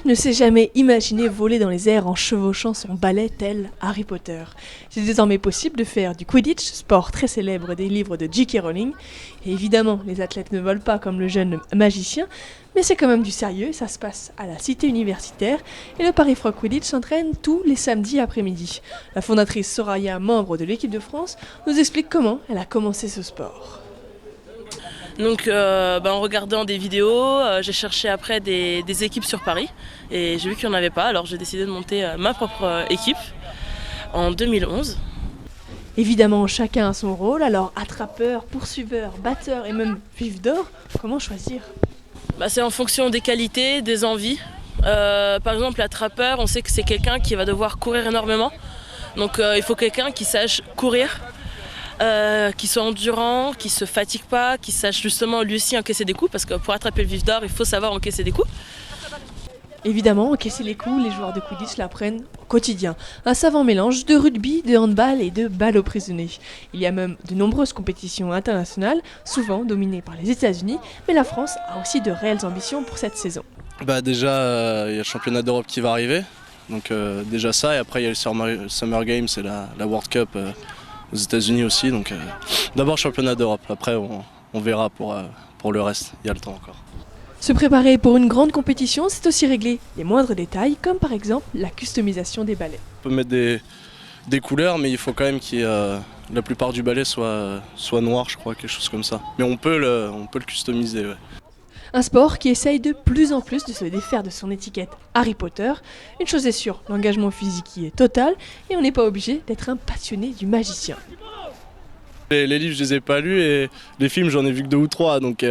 ne s'est jamais imaginé voler dans les airs en chevauchant son balai tel Harry Potter. C'est désormais possible de faire du Quidditch, sport très célèbre des livres de J.K. Rowling. Et évidemment, les athlètes ne volent pas comme le jeune magicien, mais c'est quand même du sérieux, ça se passe à la cité universitaire et le Paris Frog Quidditch s'entraîne tous les samedis après-midi. La fondatrice Soraya, membre de l'équipe de France, nous explique comment elle a commencé ce sport. Donc en regardant des vidéos, j'ai cherché après des équipes sur Paris et j'ai vu qu'il n'y en avait pas, alors j'ai décidé de monter ma propre équipe en 2011. Évidemment, chacun a son rôle, alors attrapeur, poursuiveur, batteur et même vif d'or, comment choisir ? C'est en fonction des qualités, des envies. Par exemple, l'attrapeur, on sait que c'est quelqu'un qui va devoir courir énormément, donc il faut quelqu'un qui sache courir. Qui soit endurant, qui se fatigue pas, qui sache justement lui aussi encaisser des coups, parce que pour attraper le vif d'or, il faut savoir encaisser des coups. Évidemment, encaisser les coups, les joueurs de Quidditch l'apprennent au quotidien. Un savant mélange de rugby, de handball et de balle aux prisonniers. Il y a même de nombreuses compétitions internationales, souvent dominées par les États-Unis, mais la France a aussi de réelles ambitions pour cette saison. Déjà, il y a le championnat d'Europe qui va arriver, donc déjà ça, et après il y a le Summer Games et la World Cup aux États-Unis aussi, donc d'abord championnat d'Europe, après on verra pour le reste, il y a le temps encore. Se préparer pour une grande compétition, c'est aussi régler les moindres détails, comme par exemple la customisation des balais. On peut mettre des couleurs, mais il faut quand même la plupart du balai soit noir, je crois, quelque chose comme ça. Mais on peut le customiser, ouais. Un sport qui essaye de plus en plus de se défaire de son étiquette Harry Potter. Une chose est sûre, l'engagement physique y est total et on n'est pas obligé d'être un passionné du magicien. Les livres, je les ai pas lus et les films, j'en ai vu que 2 ou 3, donc